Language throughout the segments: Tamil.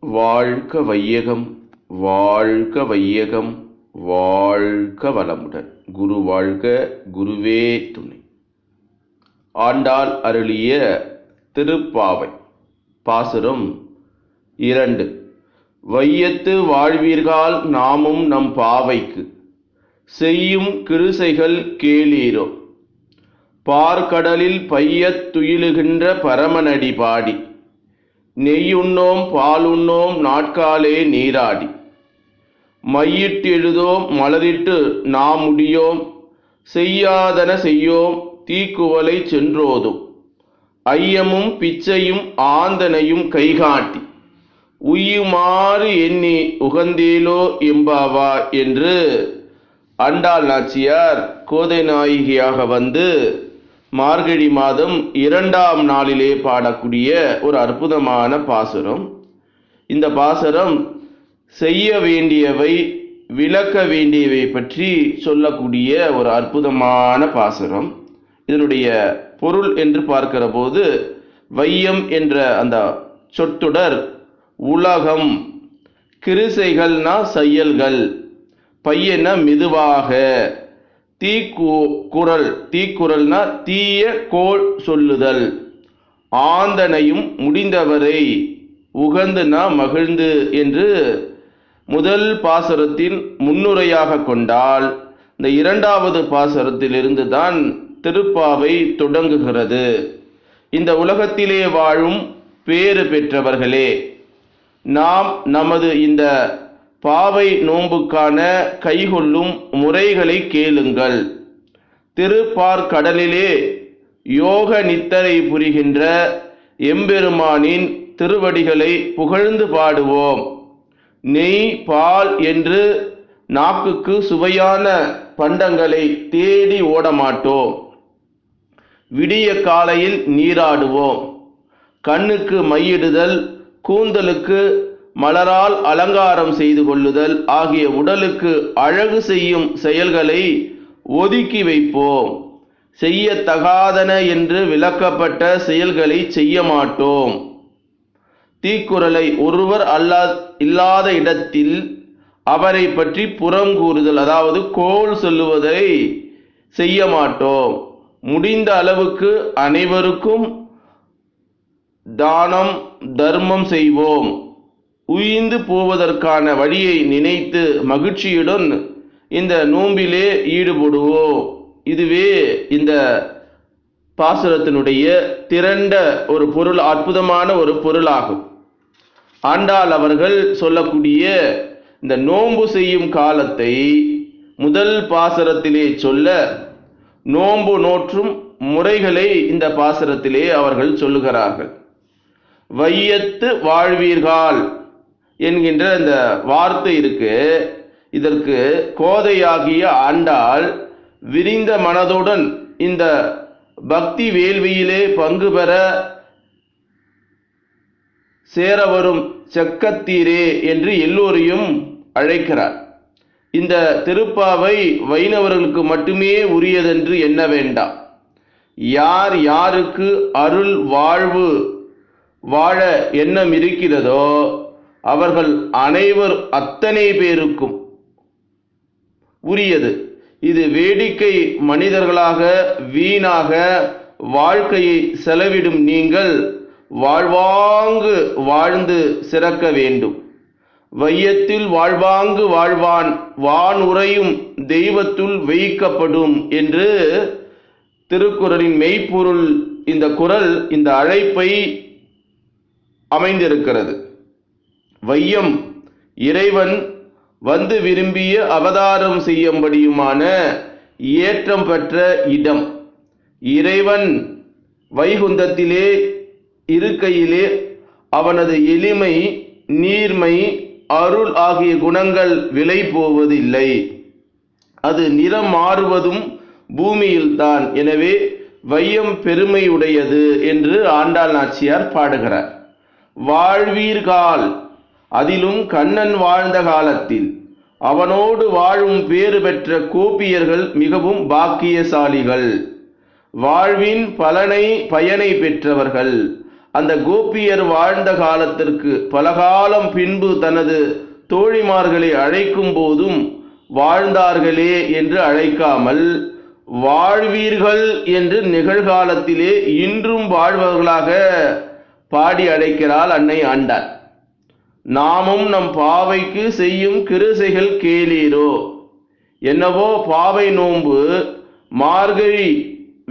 வாழ்க வையகம், வாழ்க வையகம், வாழ்க வளமுடன். குரு வாழ்க, குருவே துணை. ஆண்டாள் அருளிய திருப்பாவை பாசுரம் 2. வையத்து வாழ்வீர்கள் நாமும் நம் பாவைக்கு செய்யும் கிருசைகள் கேளீரோ. பார்க்கடலில் பையத் துயிலுகின்ற பரமனடி பாடி நெய்யுண்ணோம் பாலுண்ணோம் நாட்காலே நீராடி மையிட்டு எழுதோம் மலரிட்டு நாம் முடியோம் செய்யாதன செய்யோம் தீக்குவலை சென்றோதும் ஐயமும் பிச்சையும் ஆந்தனையும் கைகாட்டி உய்யுமாறு எண்ணி உகந்தேலோ எம்பாவா என்று ஆண்டாள் நாச்சியார் கோதை நாயகியாக வந்து மார்கழி மாதம் 2ஆம் நாளிலே பாடக்கூடிய ஒரு அற்புதமான பாசுரம். இந்த பாசுரம் செய்ய வேண்டியவை விளக்க வேண்டியவை பற்றி சொல்லக்கூடிய ஒரு அற்புதமான பாசுரம். இதனுடைய பொருள் என்று பார்க்கிற போது வையம் என்ற அந்த சொற்றொடர் உலகம், கிருசைகள்னா செயல்கள், பையனா மெதுவாக, தீக்குறள்னா தீய கோள் சொல்லுதல், ஆந்தனையும் முடிந்தவரை, உகந்துனா மகிழ்ந்து என்று முதல் பாசுரத்தின் முன்னுரையாக கொண்டால் இந்த 2வது பாசுரத்திலிருந்து தான் திருப்பாவை தொடங்குகிறது. இந்த உலகத்திலே வாழும் பேறு பெற்றவர்களே, நாம் நமது இந்த பாவை நோன்புக்கான கைகொள்ளும் முறைகளை கேளுங்கள். திருப்பார்கடலிலே யோக நித்தரை புரிகின்ற எம்பெருமானின் திருவடிகளை புகழ்ந்து பாடுவோம். நெய் பால் என்று நாக்குக்கு சுவையான பண்டங்களை தேடி ஓடமாட்டோம். விடிய காலையில் நீராடுவோம். கண்ணுக்கு மையிடுதல், கூந்தலுக்கு மலரால் அலங்காரம் செய்து கொள்ளுதல் ஆகிய உடலுக்கு அழகு செய்யும் செயல்களை ஒதுக்கி வைப்போம். செய்யத்தகாதன என்று விளக்கப்பட்ட செயல்களை செய்ய மாட்டோம். தீக்குறளை ஒருவர் இல்லாத இடத்தில் அவரை பற்றி புறம் கூறுதல், அதாவது கோள் சொல்லுவதை செய்ய மாட்டோம். முடிந்த அளவுக்கு அனைவருக்கும் தானம் தர்மம் செய்வோம். உயிர்ந்து போவதற்கான வழியை நினைத்து மகிழ்ச்சியுடன் இந்த நோம்பிலே ஈடுபடுவோம். இதுவே இந்த பாசுரத்தினுடைய திரண்ட ஒரு பொருள், அற்புதமான ஒரு பொருளாகும். ஆண்டாள் அவர்கள் சொல்லக்கூடிய இந்த நோன்பு செய்யும் காலத்தை முதல் பாசுரத்திலே சொல்ல, நோன்பு நோற்றும் முறைகளை இந்த பாசுரத்திலே அவர்கள் சொல்லுகிறார்கள். வையத்து வாழ்வீர்கள் என்கின்ற இந்த வார்த்தை இருக்கு. இதற்கு கோதையாகிய ஆண்டாள் விரிந்த மனதுடன் இந்த பக்தி வேள்வியிலே பங்கு பெற சேர வரும் செக்கத்தீரே என்று எல்லோரையும் அழைக்கிறார். இந்த திருப்பாவை வைணவர்களுக்கு மட்டுமே உரியதென்று எண்ண வேண்டாம். யார் யாருக்கு அருள் வாழ்வு வாழ எண்ணம் இருக்கிறதோ அவர்கள் அத்தனை பேருக்கும் உரியது. இது வேடிக்கை மனிதர்களாக வீணாக வாழ்க்கையை செலவிடும் நீங்கள் வாழ்வாங்கு வாழ்ந்து சிறக்க வேண்டும். வையத்தில் வாழ்வாங்கு வாழ்வான் வான் உறையும் தெய்வத்துள் வைக்கப்படும் என்று திருக்குறளின் மெய்ப்பொருள் இந்த குறள் இந்த அழைப்பை அமைந்திருக்கிறது. வையம் இறைவன் வந்து விரும்பிய அவதாரம் செய்யும்படியுமான ஏற்றம் பெற்ற இடம். இறைவன் வைகுந்தத்திலே இருக்கையிலே அவனது எளிமை, நீர்மை, அருள் ஆகிய குணங்கள் விலை போவதில்லை. அது நிறம் மாறுவதும் பூமியில்தான். எனவே வையம் பெருமையுடையது என்று ஆண்டாள் நாச்சியார் பாடுகிறார். வாழ்வீர்கள், அதிலும் கண்ணன் வாழ்ந்த காலத்தில் அவனோடு வாழும் பேறு பெற்ற கோபியர்கள் மிகவும் பாக்கியசாலிகள். வாழ்வின் பயனை பெற்றவர்கள். அந்த கோபியர் வாழ்ந்த காலத்திற்கு பலகாலம் பின்பு தனது தோழிமார்களை அழைக்கும் போதும் வாழ்ந்தார்களே என்று அழைக்காமல் வாழ்வீர்கள் என்று நிகழ்காலத்திலே இன்றும் வாழ்பவர்களாக பாடி அழைக்கிறாள் அன்னை ஆண்டாள். நாமும் நம் பாவைக்கு செய்யும் கிருசைகள் கேளீரோ. என்னவோ பாவை நோன்பு மார்கழி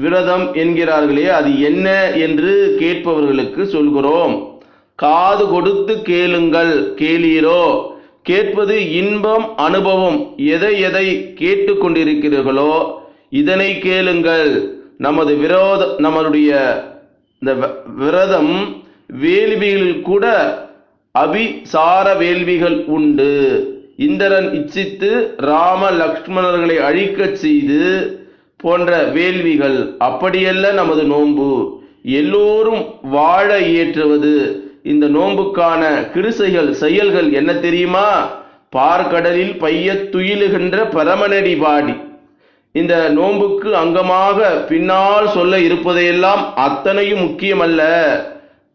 விரதம் என்கிறார்களே, அது என்ன என்று கேட்பவர்களுக்கு சொல்கிறோம். காது கொடுத்து கேளுங்கள் கேளீரோ. கேட்பது இன்பம் அனுபவம். எதை எதை கேட்டு கொண்டிருக்கிறீர்களோ இதனை கேளுங்கள். நம்முடைய இந்த விரதம் வேள்விகளில் கூட அபிசார வேள்விகள் உண்டு. இந்திரன் இச்சித்து ராம லக்ஷ்மணர்களை அழிக்கச் செய்து போன்ற வேள்விகள். அப்படியல்ல நமது நோன்பு. எல்லோரும் வாழ இயற்றுவது. இந்த நோன்புக்கான கிருசைகள் செயல்கள் என்ன தெரியுமா? பார்க்கடலில் பைய துயிலுகின்ற பரமனடி பாடி. இந்த நோன்புக்கு அங்கமாக பின்னால் சொல்ல இருப்பதையெல்லாம் அத்தனையும் முக்கியமல்ல.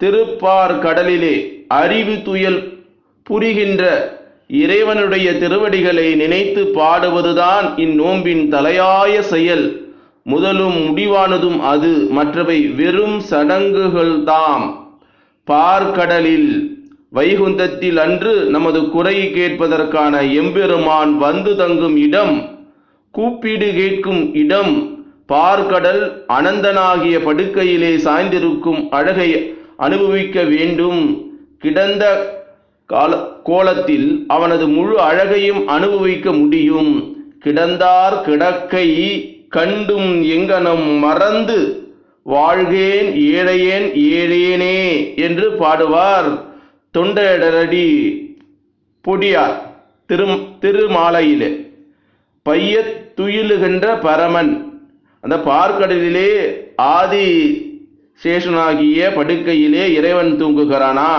திருப்பார் கடலிலே அறிவு துயல் புரிகின்ற இறைவனுடைய திருவடிகளை நினைத்து பாடுவதுதான் இந்நோம்பின் தலையாய செயல். முதலும் முடிவானதும் அது. மற்றவை வெறும் சடங்குகள்தாம். பார்க்கடலில் வைகுந்தத்தில் அன்று நமது குறை கேட்பதற்கான எம்பெருமான் வந்து தங்கும் இடம், கூப்பீடு கேட்கும் இடம். பார்க்கடல் அனந்தனாகிய படுக்கையிலே சாய்ந்திருக்கும் அழகை அனுபவிக்க வேண்டும். கிடந்த கோலத்தில் அவனது முழு அழகையும் அனுபவிக்க முடியும். கிடந்தார் கிடக்கை கண்டும் எங்கனம் மறந்து வாழ்கேன் ஏழையேன் ஏழேனே என்று பாடுவார் தொண்டரடி பொடியார் திருமாலையிலே. பைய துயிலுகின்ற பரமன் அந்த பார்க்கடலிலே ஆதி சேஷனாகிய படுக்கையிலே இறைவன் தூங்குகிறானா?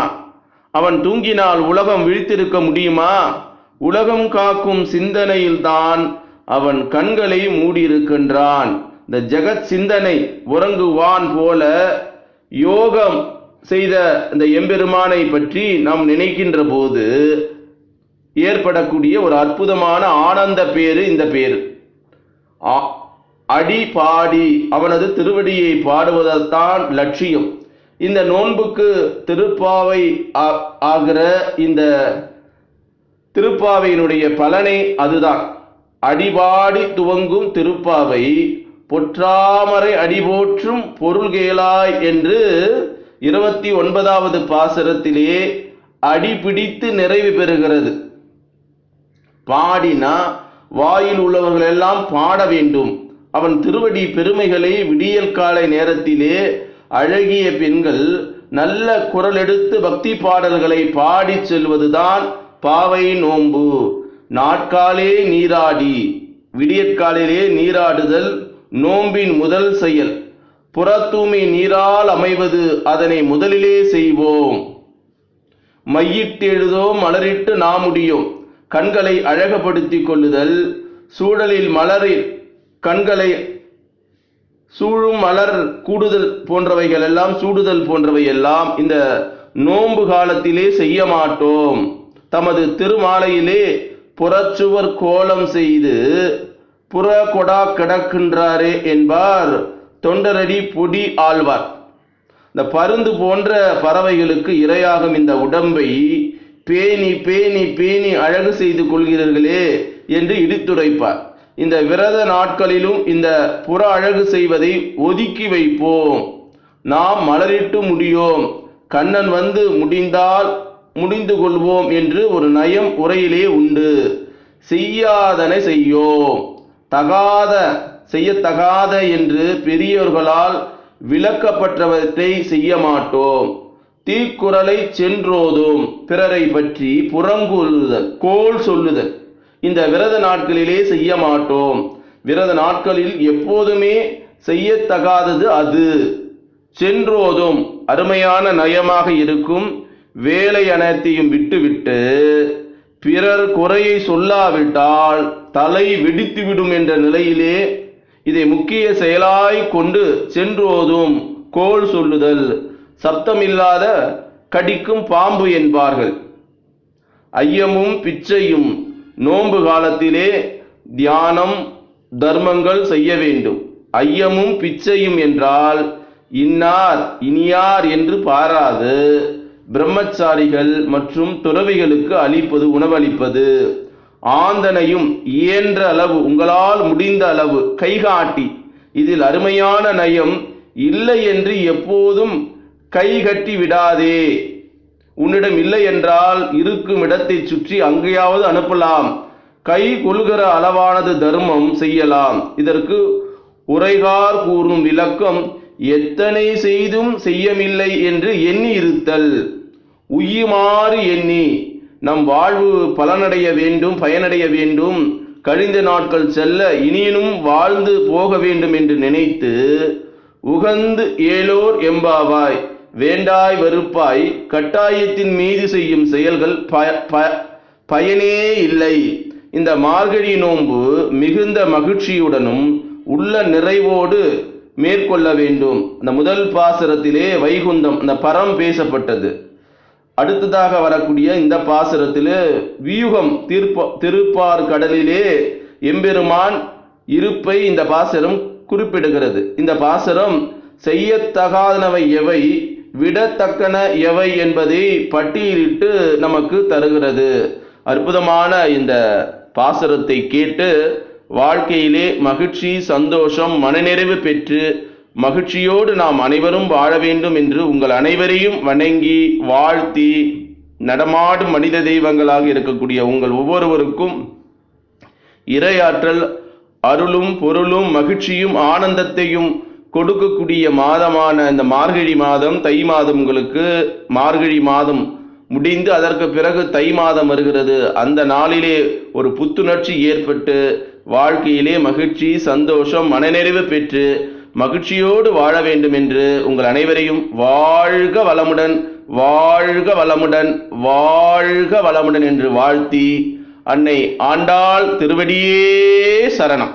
அவன் தூங்கினால் உலகம் விழித்திருக்க முடியுமா? உலகம் காக்கும் சிந்தனையில்தான் அவன் கண்களை மூடியிருக்கின்றான். இந்த ஜெகத் சிந்தனை உறங்குவான் போல யோகம் செய்த இந்த எம்பெருமானை பற்றி நாம் நினைக்கின்ற போது ஏற்படக்கூடிய ஒரு அற்புதமான ஆனந்த பேரு இந்த பேரு. அடி பாடி அவனது திருவடியை பாடுவதுதான் லட்சியம். இந்த நோன்புக்கு திருப்பாவை ஆகிற இந்த திருப்பாவையினுடைய பலனை அதுதான். அடிபாடி துவங்கும் திருப்பாவை பொற்றாமரை அடிபோற்றும் பொருள் கேளாய் என்று 29வது பாசுரத்திலே அடிபிடித்து நிறைவு பெறுகிறது. பாடினா வாயில் உள்ளவர்கள் எல்லாம் பாட வேண்டும். அவன் திருவடி பெருமைகளை விடியல் காலை நேரத்திலே அழகிய பெண்கள் நல்ல குரல் எடுத்து பக்தி பாடல்களை பாடி செல்வதுதான் பாவை நோன்பு. நாட்காலே நீராடி விடியற்காலிலே நீராடுதல் நோம்பின் முதல் செயல். புறத்தூய்மை நீரால் அமைவது, அதனை முதலிலே செய்வோம். மையிட்டெழுதோம் மலரிட்டு நாமுடியும். கண்களை அழகுபடுத்திக் கொள்ளுதல். சூழலில் மலரில் கண்களை சூழும் மலர் கூடுதல் போன்றவைகள் எல்லாம் சூடுதல் போன்றவை எல்லாம் இந்த நோன்பு காலத்திலே செய்ய மாட்டோம். தமது திருமாலையிலே புறச்சுவர் கோலம் செய்து புற கொடா கிடக்கின்றாரே என்பார் தொண்டரடி பொடி ஆழ்வார். இந்த பருந்து போன்ற பறவைகளுக்கு இரையாகும் இந்த உடம்பை பேணி பேணி பேணி அழகு செய்து கொள்கிறீர்களே என்று இடித்துரைப்பார். இந்த விரத நாட்களிலும் இந்த புற அழகு செய்வதை ஒதுக்கி வைப்போம். நாம் மலரிட்டு முடியோம், கண்ணன் வந்து முடிந்தால் முடிந்து கொள்வோம் என்று ஒரு நயம் உரையிலே உண்டு. செய்யாதனை செய்யோம், செய்யத்தகாத என்று பெரியோர்களால் விளக்கப்பட்டவற்றை செய்ய மாட்டோம். தீக்குறளை சென்றோதும், பிறரை பற்றி புறங்கூறுதல் கோள் சொல்லுதல் இந்த விரத நாட்களிலே செய்ய மாட்டோம். விரத நாட்களில் எப்போதுமே செய்யத்தகாதது அது. சென்றோதும் அருமையான நயமாக இருக்கும். வேலை அனைத்தையும் விட்டுவிட்டு பிறர் குறையை சொல்லாவிட்டால் தலை வெடித்துவிடும் என்ற நிலையிலே இதை முக்கிய செயலாய் கொண்டு சென்றோதும் கோள் சொல்லுதல். சப்தமில்லாத கடிக்கும் பாம்பு என்பார்கள். ஐயமும் பிச்சையும் நோன்பு காலத்திலே தியானம் தர்மங்கள் செய்ய வேண்டும். ஐயமும் பிச்சையும் என்றால் இன்னார் இனியார் என்று பாராது பிரம்மச்சாரிகள் மற்றும் துறவிகளுக்கு அளிப்பது, உணவளிப்பது. ஆந்தனையும் இயன்ற அளவு, உங்களால் முடிந்த அளவு கைகாட்டி. இதில் அருமையான நயம், இல்லை என்று எப்போதும் கை கட்டி விடாதே. உன்னிடம் இல்லை என்றால் இருக்கும் இடத்தை சுற்றி அங்கேயாவது அனுப்பலாம். கை கொள்கிற அளவானது தர்மம் செய்யலாம். இதற்கு உரைகார் கூறும் விளக்கம், எத்தனை செய்தும் செய்யமில்லை என்று எண்ணி இருத்தல். உய்யுமாறு எண்ணி நம் வாழ்வு பலனடைய வேண்டும், பயனடைய வேண்டும், கழிந்த நாட்கள் செல்ல இனியும் வாழ்ந்து போக வேண்டும் என்று நினைத்து உகந்து ஏலோர் எம்பாவாய், வேண்டாய் வெறுப்பாய் கட்டாயத்தின் மீது செய்யும் செயல்கள் பயனே இல்லை. இந்த மார்கழி நோன்பு மிகுந்த மகிழ்ச்சியுடனும் உள்ள நிறைவோடு மேற்கொள்ள வேண்டும். அந்த முதல் பாசுரத்திலே வைகுந்தம், அந்த பரம் பேசப்பட்டது. அடுத்ததாக வரக்கூடிய இந்த பாசுரத்திலே வியூகம், திருப்பார் கடலிலே எம்பெருமான் இருப்பை இந்த பாசுரம் குறிப்பிடுகிறது. இந்த பாசுரம் செய்யத்தகாதனவை எவை, விடத்தக்கன எவை என்பதை பட்டியலிட்டு நமக்கு தருகிறது. அற்புதமான இந்த பாசுரத்தை கேட்டு வாழ்க்கையிலே மகிழ்ச்சி, சந்தோஷம், மனநிறைவு பெற்று மகிழ்ச்சியோடு நாம் அனைவரும் வாழ வேண்டும் என்று உங்கள் அனைவரையும் வணங்கி வாழ்த்தி, நடமாடும் மனித தெய்வங்களாக இருக்கக்கூடிய உங்கள் ஒவ்வொருவருக்கும் இறையாற்றல், அருளும் பொருளும் மகிழ்ச்சியும் ஆனந்தத்தையும் கொடுக்கக்கூடிய மாதமான இந்த மார்கழி மாதம், தை மாதம், உங்களுக்கு மார்கழி மாதம் முடிந்து அதற்கு பிறகு தை மாதம் வருகிறது. அந்த நாளிலே ஒரு புத்துணர்ச்சி ஏற்பட்டு வாழ்க்கையிலே மகிழ்ச்சி, சந்தோஷம், மனநிறைவு பெற்று மகிழ்ச்சியோடு வாழ வேண்டும் என்று உங்கள் அனைவரையும் வாழ்க வளமுடன், வாழ்க வளமுடன், வாழ்க வளமுடன் என்று வாழ்த்தி, அன்னை ஆண்டாள் திருவடியே சரணம்.